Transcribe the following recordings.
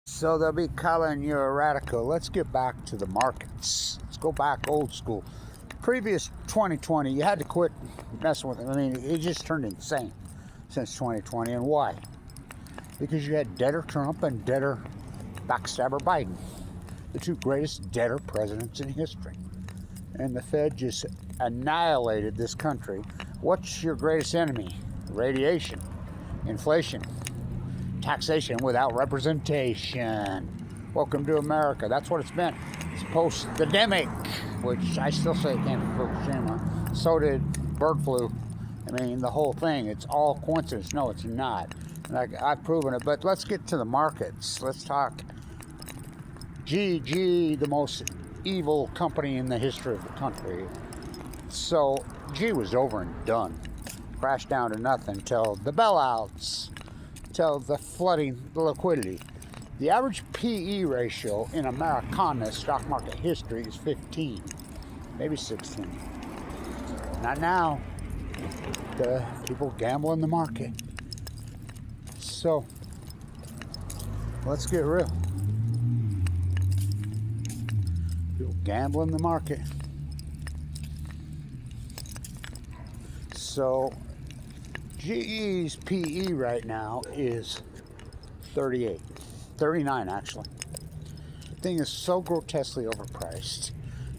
So they'll be calling you a radical. Let's get back to the markets. Let's go back old school. Previous 2020, you had to quit messing with it. I mean, it just turned insane since 2020. And why? Because you had deader Trump and deader backstabber Biden, the two greatest deader presidents in history. And the Fed just annihilated this country. What's your greatest enemy? Radiation, inflation, taxation without representation. Welcome to America. That's what it's been. It's post-demic, which I still say came from Fukushima. So did bird flu. I mean, the whole thing, it's all coincidence. No, it's not. Like, I've proven it. But let's get to the markets. Let's talk GE, the most evil company in the history of the country. So G was over and done. Crashed down to nothing till the bailouts, till the flooding, the liquidity. The average PE ratio in Americana stock market history is 15, maybe 16. Not now. The people gamble in the market. So let's get real. People gamble in the market. So GE's PE right now is 38, 39 actually. The thing is so grotesquely overpriced.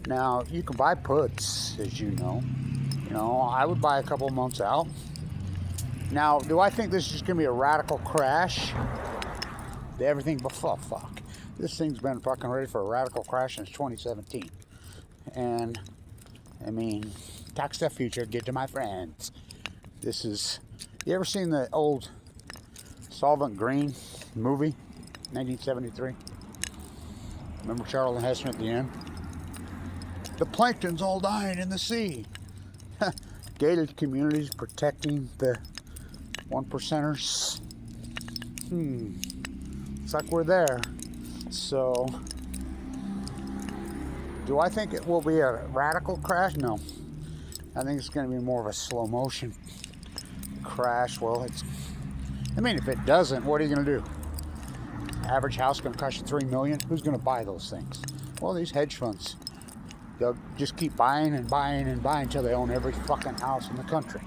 Now you can buy puts, as you know. I would buy a couple months out. Now, do I think this is going to be a radical crash? Everything before, fuck. This thing's been fucking ready for a radical crash since 2017. And, I mean, tax the future, get to my friends. This is, you ever seen the old Solvent Green movie, 1973? Remember Charlton Heston at the end? The plankton's all dying in the sea. Gated communities protecting the 1%ers. Looks like we're there. So, do I think it will be a radical crash? No. I think it's going to be more of a slow motion crash. Well, if it doesn't, what are you going to do? Average house going to cost you $3 million? Who's going to buy those things? Well, these hedge funds. They'll just keep buying and buying and buying until they own every fucking house in the country.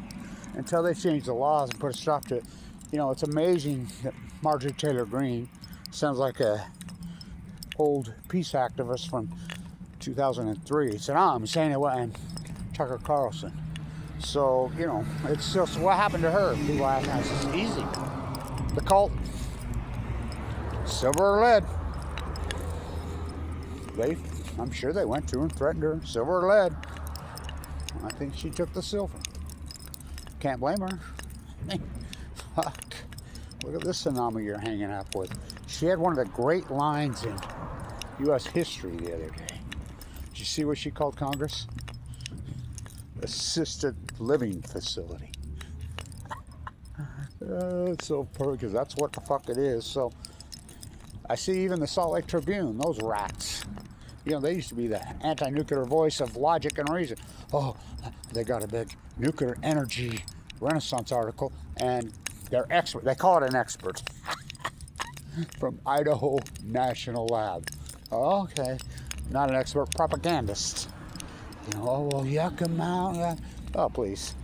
Until they change the laws and put a stop to it. It's amazing that Marjorie Taylor Greene sounds like a old peace activist from 2003. Saddam Hussein and Tucker Carlson. So, it's just what happened to her. People ask, this is easy. The cult, silver or lead. I'm sure they went to her and threatened her. Silver or lead. I think she took the silver. Can't blame her. Fuck. Look at this tsunami you're hanging up with. She had one of the great lines in U.S. history the other day. Did you see what she called Congress? Assisted living facility. It's so perfect because that's what the fuck it is. So I see even the Salt Lake Tribune, those rats. They used to be the anti-nuclear voice of logic and reason. Oh, they got a big nuclear energy renaissance article, and they're expert. They call it an expert from Idaho National Lab. Oh, okay, not an expert, propagandist. Yuck 'em out. Oh, please.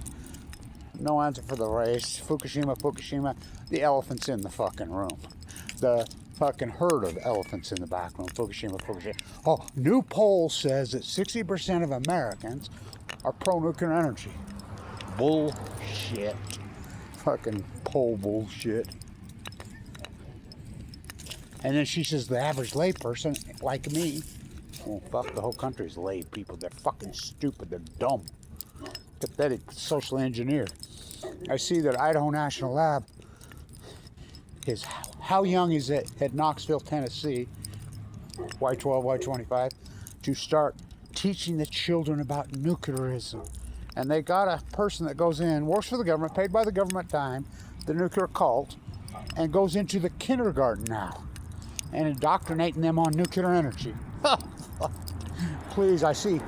No answer for the race. Fukushima. The elephant's in the fucking room. The fucking herd of elephants in the back room. Fukushima. Oh, new poll says that 60% of Americans are pro-nuclear energy. Bullshit. Fucking poll bullshit. And then she says the average layperson, like me, well, fuck, the whole country's lay people. They're fucking stupid. They're dumb. Pathetic. Socially engineered. I see that Idaho National Lab is, how young is it at Knoxville, Tennessee, Y12, Y25, to start teaching the children about nuclearism. And they got a person that goes in, works for the government, paid by the government dime, the nuclear cult, and goes into the kindergarten now and indoctrinating them on nuclear energy. Please, I see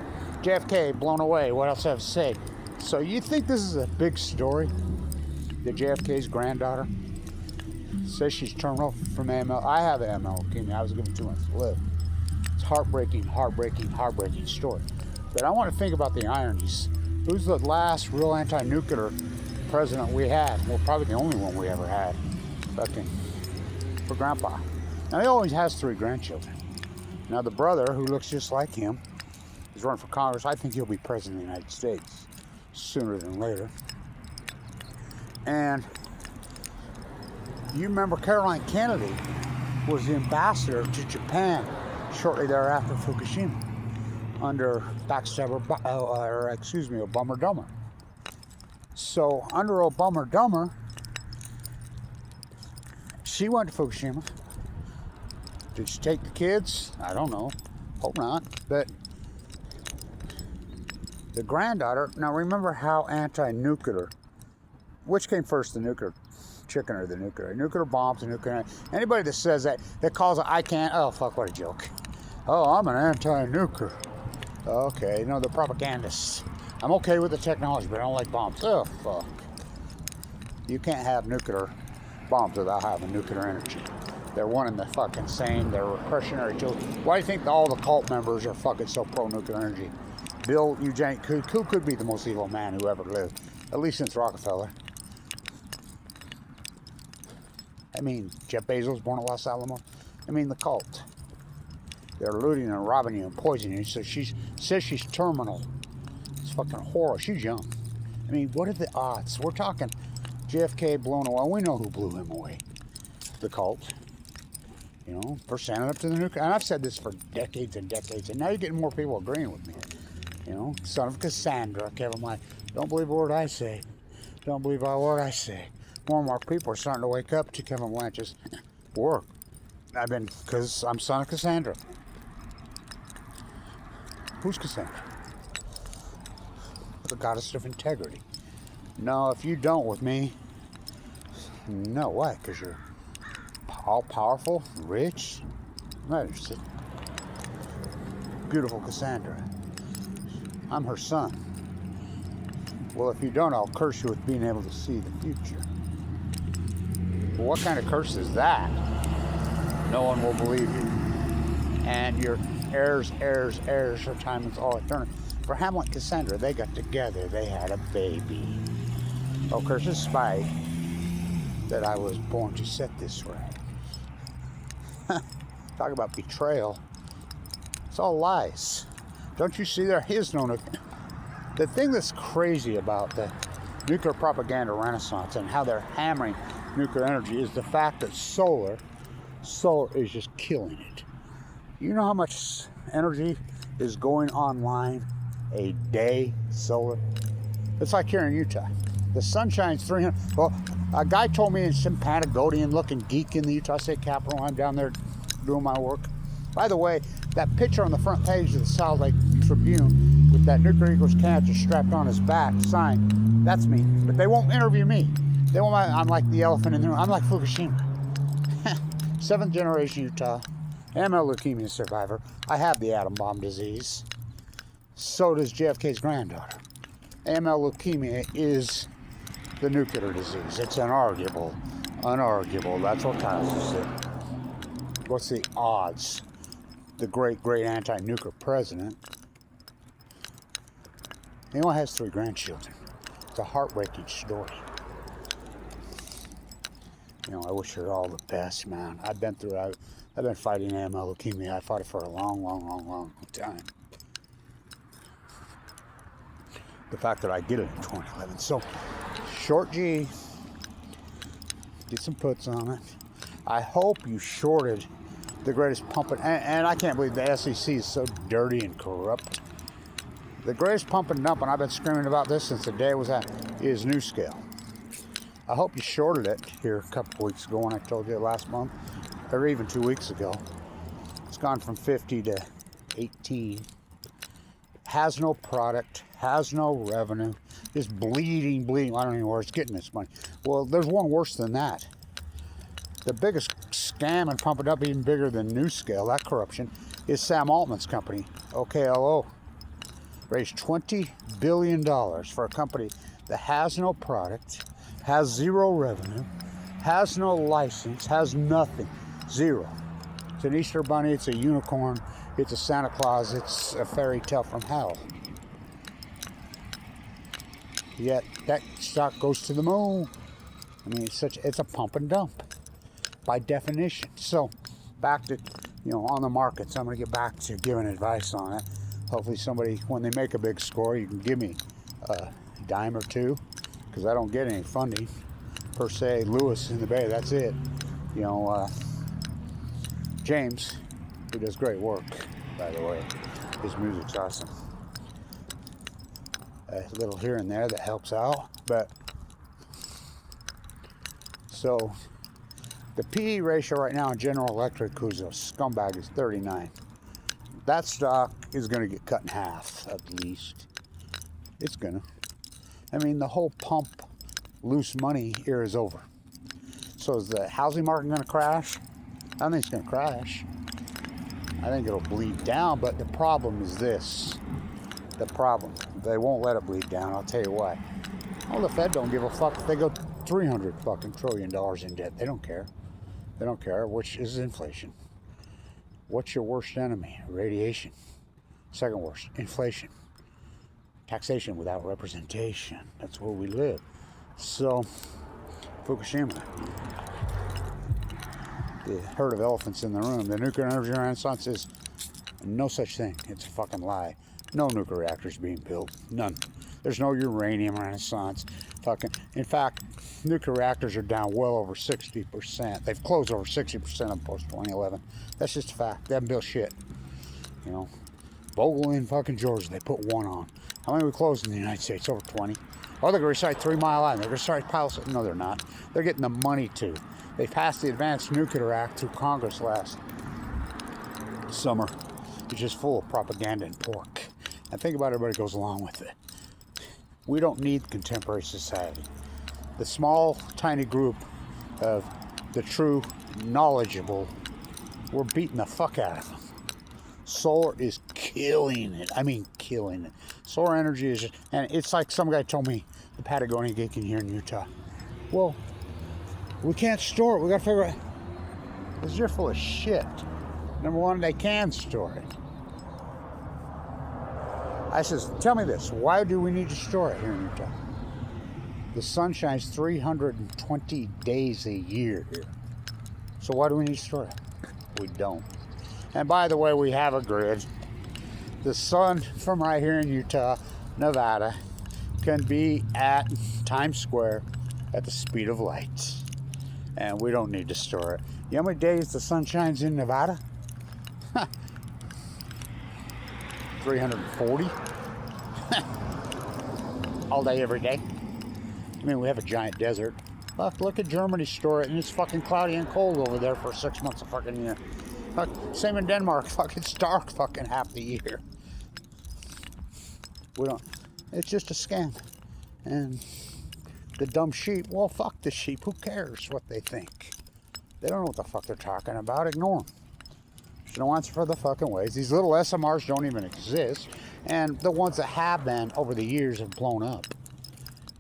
JFK blown away. What else I have to say? So you think this is a big story? That JFK's granddaughter Says she's terminal from AML. I have AML leukemia. I was given 2 months to live. It's heartbreaking, heartbreaking, heartbreaking story. But I want to think about the ironies. Who's the last real anti-nuclear president we had? Well, probably the only one we ever had. Fucking for Grandpa. Now, he always has 3 grandchildren. Now, the brother, who looks just like him, is running for Congress. I think he'll be president of the United States sooner than later. And you remember Caroline Kennedy was the ambassador to Japan shortly thereafter Fukushima under backstabber, Obama-Dummer. So under Obama-Dummer, she went to Fukushima. Did she take the kids? I don't know. Hope not. But the granddaughter, now remember how anti-nuclear, which came first, the nuclear chicken or the nuclear bombs, the nuclear, anybody that says that calls it, I can't, oh fuck, what a joke. Oh, I'm an anti-nuclear. Okay, no, the propagandists. I'm okay with the technology, but I don't like bombs. Oh, fuck. You can't have nuclear bombs without having nuclear energy. They're one and the fucking same. They're repressionary tools. Why do you think all the cult members are fucking so pro-nuclear energy? Bill Eugenic, who could be the most evil man who ever lived, at least since Rockefeller. I mean, Jeff Bezos, born at Los Alamos. I mean, the cult. They're looting and robbing you and poisoning you. So she says she's terminal. It's fucking horror. She's young. I mean, what are the odds? We're talking JFK blown away. We know who blew him away. The cult. You know, for standing up to the nuclear. And I've said this for decades and decades. And now you're getting more people agreeing with me. You know, son of Cassandra, Kevin Blanch. Don't believe a word I say. Don't believe a word I say. More and more people are starting to wake up to Kevin Blanch's work. Because I'm son of Cassandra. Who's Cassandra? The goddess of integrity. No, if you don't with me, no, why? Because you're all powerful, rich. I'm not interested. Beautiful Cassandra. I'm her son. Well, if you don't, I'll curse you with being able to see the future. Well, what kind of curse is that? No one will believe you. And your heirs for time is all eternal. For Hamlet and Cassandra, they got together. They had a baby. Oh, curse is spite that I was born to set this way. Talk about betrayal. It's all lies. Don't you see there is no nuclear? The thing that's crazy about the nuclear propaganda renaissance and how they're hammering nuclear energy is the fact that solar is just killing it. You know how much energy is going online a day, solar? It's like here in Utah. The sun shines 300. Well, a guy told me in some Patagonian looking geek in the Utah State Capitol, I'm down there doing my work. By the way, that picture on the front page of the Salt Lake Tribune with that nuclear equals cancer strapped on his back sign, that's me. But they won't interview me. They won't. I'm like the elephant in the room. I'm like Fukushima. 7th generation Utah. AML leukemia survivor. I have the atom bomb disease. So does JFK's granddaughter. AML leukemia is the nuclear disease. It's unarguable. That's what causes it. What's the odds? The great anti-nuclear president. He only has 3 grandchildren. It's a heartbreaking story. You know, I wish her all the best, man. I've been through it. I've been fighting AML leukemia. I fought it for a long time. The fact that I did it in 2011. So, short G. Did some puts on it. I hope you shorted the greatest pumping, and I can't believe the SEC is so dirty and corrupt. The greatest pump and dump, and I've been screaming about this since the day it was at, is NuScale. I hope you shorted it here a couple weeks ago when I told you last month, or even 2 weeks ago. It's gone from 50 to 18. Has no product, has no revenue, just bleeding. I don't even know where it's getting this money. Well, there's one worse than that. The biggest scam and pump it up, even bigger than NuScale, that corruption, is Sam Altman's company, OKLO. Raised $20 billion for a company that has no product, has 0 revenue, has no license, has nothing, zero. It's an Easter bunny, it's a unicorn, it's a Santa Claus, it's a fairy tale from hell. Yet that stock goes to the moon. I mean, it's a pump and dump by definition. So back to, on the markets, I'm going to get back to giving advice on it. Hopefully somebody, when they make a big score, you can give me a dime or two, because I don't get any funding per se. Lewis in the Bay, that's it. James, who does great work, by the way. His music's awesome. A little here and there that helps out, but so the PE ratio right now in General Electric, who's a scumbag, is 39. That stock is going to get cut in half at least. It's gonna. I mean, the whole pump loose money era is over. So is the housing market going to crash? I don't think it's going to crash. I think it'll bleed down, but the problem is this. The problem, they won't let it bleed down, I'll tell you why. Well, the Fed don't give a fuck if they go $300 fucking trillion in debt. They don't care. They don't care, which is inflation. What's your worst enemy? Radiation. Second worst, inflation. Taxation without representation. That's where we live. So, Fukushima. The herd of elephants in the room. The nuclear energy renaissance is no such thing. It's a fucking lie. No nuclear reactors being built. None. There's no uranium renaissance. In fact, nuclear reactors are down well over 60%. They've closed over 60% of them post 2011. That's just a fact. They haven't built shit. Vogel in fucking Georgia, they put one on. How many we closed in the United States? Over 20. Oh, they're going to recite 3 Mile Island. They're going to recite Palisades. No, they're not. They're getting the money to. They passed the Advanced Nuclear Act through Congress last summer. It's just full of propaganda and pork. And think about everybody goes along with it. We don't need contemporary society. The small, tiny group of the true knowledgeable, we're beating the fuck out of them. Solar is killing it. I mean, killing it. Solar energy is just, and it's like some guy told me, the Patagonia geek in here in Utah. Well, we can't store it. We got to figure out. Because you're full of shit. Number one, they can store it. I says, tell me this. Why do we need to store it here in Utah? The sun shines 320 days a year here. So why do we need to store it? We don't. And by the way, we have a grid. The sun from right here in Utah, Nevada, can be at Times Square at the speed of light. And we don't need to store it. You know how many days the sun shines in Nevada? 340. All day, every day. I mean, we have a giant desert. Look at Germany store it, and it's fucking cloudy and cold over there for 6 months of fucking year. Same in Denmark. It's dark fucking half the year. It's just a scam. And the dumb sheep, well, fuck the sheep. Who cares what they think? They don't know what the fuck they're talking about. Ignore them. There's no answer for the fucking ways. These little SMRs don't even exist. And the ones that have been over the years have blown up.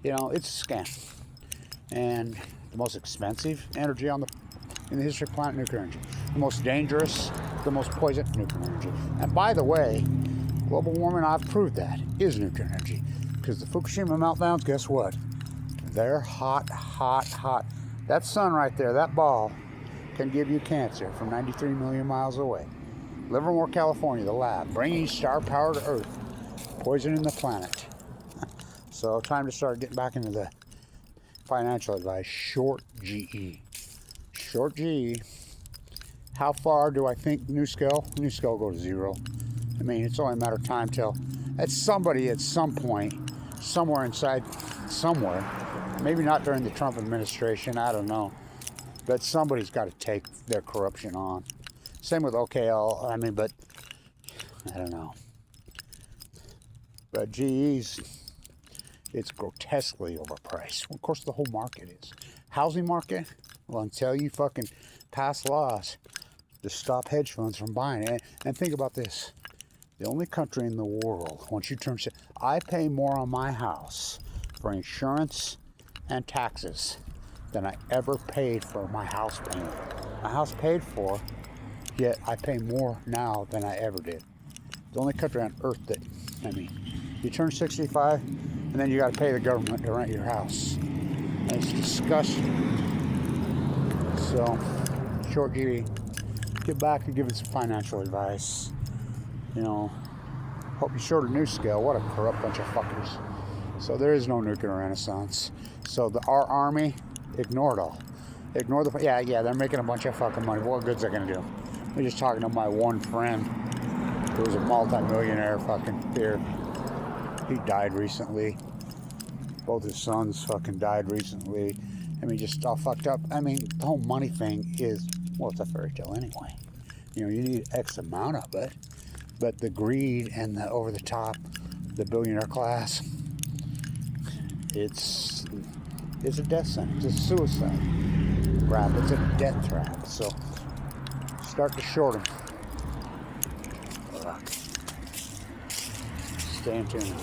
It's a scam. And the most expensive energy in the history of planet, nuclear energy. The most dangerous, the most poison, nuclear energy. And by the way, global warming, I've proved that, is nuclear energy. Because the Fukushima meltdowns, guess what? They're hot, hot, hot. That sun right there, that ball, can give you cancer from 93 million miles away. Livermore, California, the lab, bringing star power to Earth, poisoning the planet. So time to start getting back into the financial advice. Short GE. Short GE. How far do I think NuScale? NuScale will go to zero. I mean, it's only a matter of time till somebody at some point, somewhere inside, somewhere, maybe not during the Trump administration, I don't know, but somebody's got to take their corruption on. Same with OKL, but I don't know. But GE's, it's grotesquely overpriced. Well, of course, the whole market is. Housing market, well, until you fucking pass laws to stop hedge funds from buying it. And think about this. The only country in the world, once you turn, I pay more on my house for insurance and taxes than I ever paid for my house payment. My house paid for, yet I pay more now than I ever did. The only country on earth that, I mean, you turn 65 and then you got to pay the government to rent your house. And it's disgusting. So, Short GB, get back and give it some financial advice. You know, hope you showed a new scale. What a corrupt bunch of fuckers. So there is no nuclear renaissance. So our army, ignore it all. Ignore the, yeah, they're making a bunch of fucking money. What good's that gonna do? I'm just talking to my one friend who was a multi-millionaire fucking here. He died recently. Both his sons fucking died recently. I mean, just all fucked up. I mean, the whole money thing is, well, it's a fairy tale anyway. You know, you need X amount of it. But the greed and the over the top, the billionaire class, it's a death sentence. It's a suicide rap. It's a death trap. So start to short them. Stay in tune.